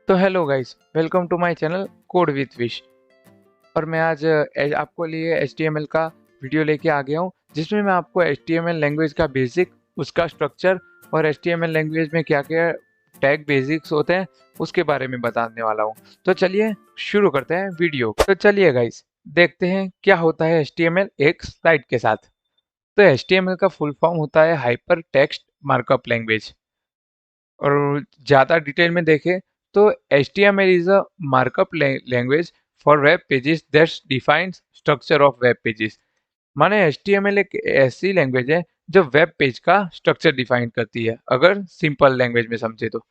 तो hello guys, welcome to my channel code with Vish. और मैं आज आपको लिए HTML का वीडियो लेके आ गया हूँ, जिसमें मैं आपको HTML लैंग्वेज का बेसिक, उसका स्ट्रक्चर और HTML लैंग्वेज में क्या क्या टैग बेसिक्स होते हैं उसके बारे में बताने वाला हूँ। तो चलिए शुरू करते हैं वीडियो। तो चलिए गाइस, देखते हैं क्या होता है HTML एक स्लाइड के साथ। तो HTML का फुल फॉर्म होता है हाइपर टेक्स्ट मार्कअप लैंग्वेज। और ज़्यादा डिटेल में देखें तो HTML is a markup language for web pages that defines structure of web pages. माने HTML एक ऐसी लैंग्वेज है जो वेब पेज का स्ट्रक्चर डिफाइन करती है, अगर सिंपल लैंग्वेज में समझे तो।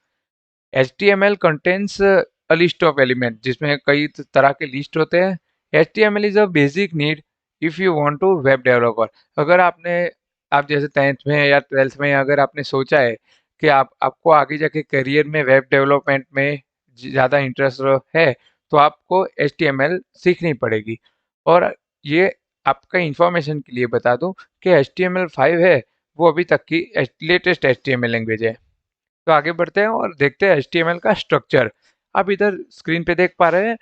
HTML contains a list of element, जिसमें कई तरह के लिस्ट होते हैं। HTML is a basic need if you want to web developer। अगर आप जैसे 10th में या 12th में अगर आपने सोचा है कि आपको आगे जाके करियर में वेब डेवलपमेंट में ज़्यादा इंटरेस्ट है, तो आपको HTML सीखनी पड़ेगी। और ये आपका इंफॉर्मेशन के लिए बता दूं कि HTML5 है, वो अभी तक की लेटेस्ट HTML लैंग्वेज है। तो आगे बढ़ते हैं और देखते हैं HTML का स्ट्रक्चर। आप इधर स्क्रीन पे देख पा रहे हैं,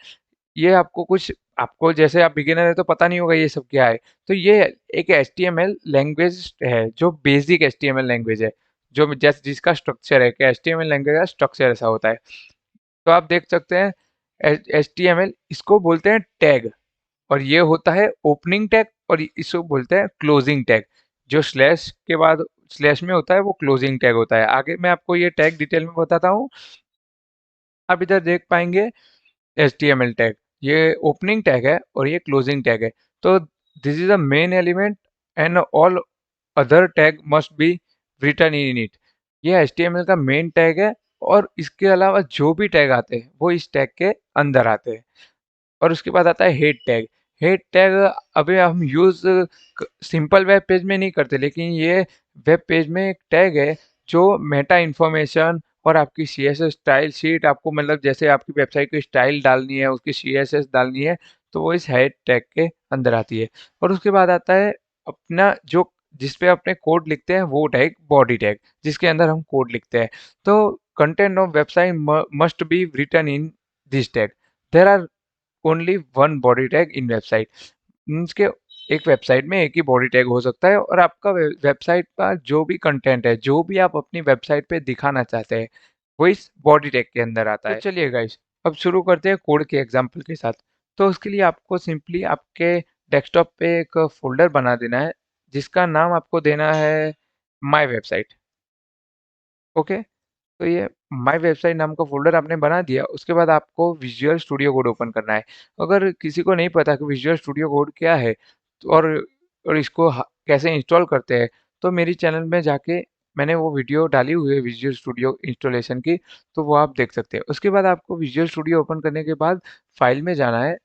ये आपको जैसे आप बिगिनर है तो पता नहीं होगा ये सब क्या है। तो ये एक HTML लैंग्वेज है जो बेसिक HTML लैंग्वेज है, जो जैसे जिसका स्ट्रक्चर है कि HTML लैंग्वेज का स्ट्रक्चर ऐसा होता है। तो आप देख सकते हैं HTML इसको बोलते हैं टैग, और ये होता है ओपनिंग टैग, और इसको बोलते हैं क्लोजिंग टैग। जो स्लैश के बाद स्लैश में होता है वो क्लोजिंग टैग होता है। आगे मैं आपको ये टैग डिटेल में बताता हूँ। आप इधर देख पाएंगे HTML टैग, ये ओपनिंग टैग है और ये क्लोजिंग टैग है। तो this is a main element and all other tag must be written in it. ये HTML का मेन टैग है, और इसके अलावा जो भी टैग आते हैं वो इस टैग के अंदर आते हैं। और उसके बाद आता है हेड टैग। हेड टैग अभी हम यूज़ सिंपल वेब पेज में नहीं करते, लेकिन ये वेब पेज में एक टैग है जो मेटा इंफॉर्मेशन और आपकी CSS स्टाइल शीट, आपको मतलब जैसे आपकी वेबसाइट की स्टाइल डालनी है, उसकी CSS डालनी है, तो वो इस हेड टैग के अंदर आती है। और उसके बाद आता है अपना जो जिस पे अपने कोड लिखते हैं वो टैग, बॉडी टैग, जिसके अंदर हम कोड लिखते हैं। तो content of website must be written in this tag. There are only one body tag in website. Means के एक वेबसाइट में एक ही बॉडी टैग हो सकता है, और आपका वेबसाइट का जो भी कंटेंट है, जो भी आप अपनी वेबसाइट पे दिखाना चाहते हैं, वो इस बॉडी टैग के अंदर आता है। तो चलिए गाइस, अब शुरू करते हैं कोड के एग्जांपल के साथ। तो उसके लिए आपको सिंपली आपके डेस्कटॉप पे एक फोल्डर बना देना है, जिसका नाम आपको देना है माय वेबसाइट। ओके। तो ये माय वेबसाइट नाम का फ़ोल्डर आपने बना दिया, उसके बाद आपको विज़ुअल स्टूडियो कोड ओपन करना है। अगर किसी को नहीं पता कि विज़ुअल स्टूडियो कोड क्या है, तो और इसको कैसे इंस्टॉल करते हैं, तो मेरी चैनल में जाके मैंने वो वीडियो डाली हुई है विज़ुअल स्टूडियो इंस्टॉलेशन की, तो वो आप देख सकते हैं। उसके बाद आपको विज़ुअल स्टूडियो ओपन करने के बाद फाइल में जाना है,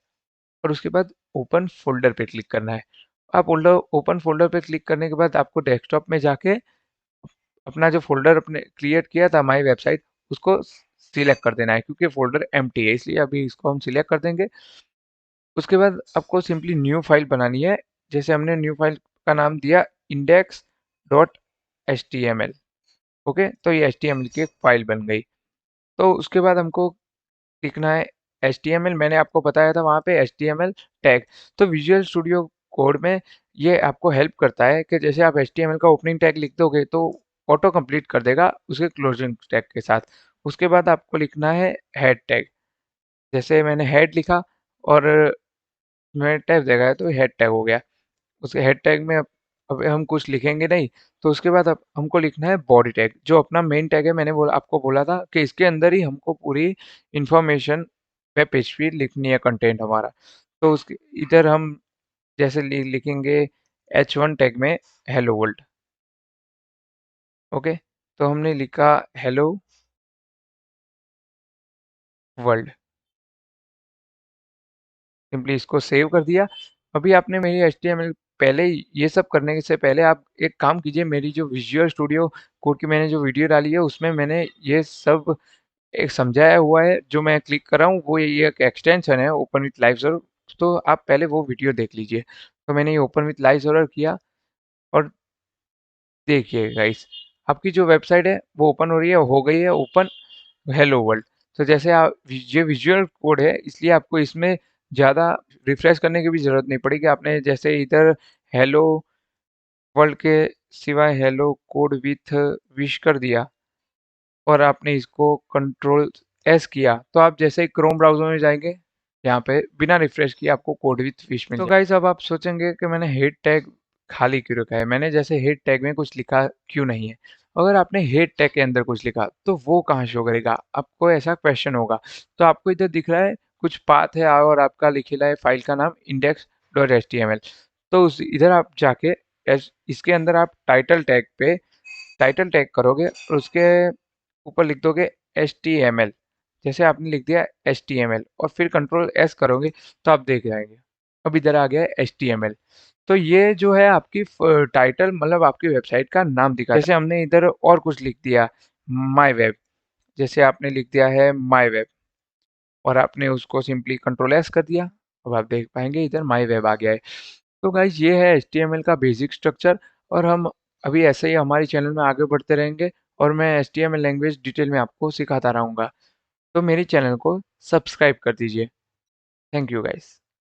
और उसके बाद ओपन फ़ोल्डर पे क्लिक करना है। आप ओपन फ़ोल्डर पे क्लिक करने के बाद आपको डेस्कटॉप में जाके अपना जो फ़ोल्डर अपने क्रिएट किया था माय वेबसाइट, उसको सिलेक्ट कर देना है, क्योंकि फ़ोल्डर एम्प्टी है, इसलिए अभी इसको हम सिलेक्ट कर देंगे। उसके बाद आपको सिंपली न्यू फाइल बनानी है। जैसे हमने न्यू फाइल का नाम दिया index.html। ओके, तो ये HTML की एक फाइल बन गई। तो उसके बाद हमको लिखना है HTML। मैंने आपको बताया था वहाँ पे HTML टैग। तो विजुअल स्टूडियो कोड में ये आपको हेल्प करता है कि जैसे आप HTML का ओपनिंग टैग लिख दोगे तो ऑटो कंप्लीट कर देगा उसके क्लोजिंग टैग के साथ। उसके बाद आपको लिखना है हेड टैग। जैसे मैंने हेड लिखा और मैंने टैग देगा तो हेड टैग हो गया। उसके हेड टैग में अब हम कुछ लिखेंगे नहीं। तो उसके बाद अब हमको लिखना है बॉडी टैग, जो अपना मेन टैग है। मैंने आपको बोला था कि इसके अंदर ही हमको पूरी इंफॉर्मेशन वेब पेज पे लिखनी है, कंटेंट हमारा। तो उसके इधर हम जैसे लिखेंगे H1 टैग में हेलो वर्ल्ड। ओके, तो हमने लिखा हेलो वर्ल्ड, सिंपली इसको सेव कर दिया। अभी आपने मेरी HTML पहले ये सब करने से पहले आप एक काम कीजिए, मेरी जो विजुअल स्टूडियो कोड की मैंने जो वीडियो डाली है उसमें मैंने ये सब एक समझाया हुआ है। जो मैं क्लिक कर रहा हूँ वो ये एक एक्सटेंशन है ओपन विथ लाइव सर्वर। तो आप पहले वो वीडियो देख लीजिए। तो मैंने ये ओपन विथ लाइव सर्वर किया, और देखिए गाइस, आपकी जो वेबसाइट है वो ओपन हो रही है, हो गई है ओपन हेलो वर्ल्ड। तो जैसे आप ये विजुअल कोड है, इसलिए आपको इसमें ज़्यादा रिफ्रेश करने की भी ज़रूरत नहीं पड़ेगी। आपने जैसे इधर हेलो वर्ल्ड के सिवाय हेलो कोड विथ विश कर दिया और आपने इसको कंट्रोल एस किया, तो आप जैसे ही क्रोम ब्राउज़र में जाएँगे, यहाँ पे बिना रिफ्रेश किए आपको कोड विथ फिश मिल जाए। तो गाइस अब आप सोचेंगे कि मैंने हेड टैग खाली क्यों रखा है, मैंने जैसे हेड टैग में कुछ लिखा क्यों नहीं है। अगर आपने हेड टैग के अंदर कुछ लिखा तो वो कहाँ शो करेगा, आपको ऐसा क्वेश्चन होगा। तो आपको इधर दिख रहा है कुछ पाथ है और आपका लिखा है फाइल का नाम index.html। तो उस इधर आप जाके इसके अंदर आप टाइटल टैग करोगे और उसके ऊपर लिख दोगे HTML। जैसे आपने लिख दिया HTML और फिर कंट्रोल एस करोगे तो आप देख जाएंगे अब इधर आ गया है HTML। तो ये जो है आपकी टाइटल मतलब आपकी वेबसाइट का नाम दिखा। जैसे हमने इधर और कुछ लिख दिया माय वेब, जैसे आपने लिख दिया है माय वेब और आपने उसको सिंपली कंट्रोल एस कर दिया। अब आप देख पाएंगे इधर माय वेब आ गया है। तो गाइज ये है HTML का बेसिक स्ट्रक्चर और हम अभी ऐसे ही हमारे चैनल में आगे बढ़ते रहेंगे और मैं HTML लैंग्वेज डिटेल में आपको सिखाता रहूँगा। तो मेरे चैनल को सब्सक्राइब कर दीजिए। Thank you guys.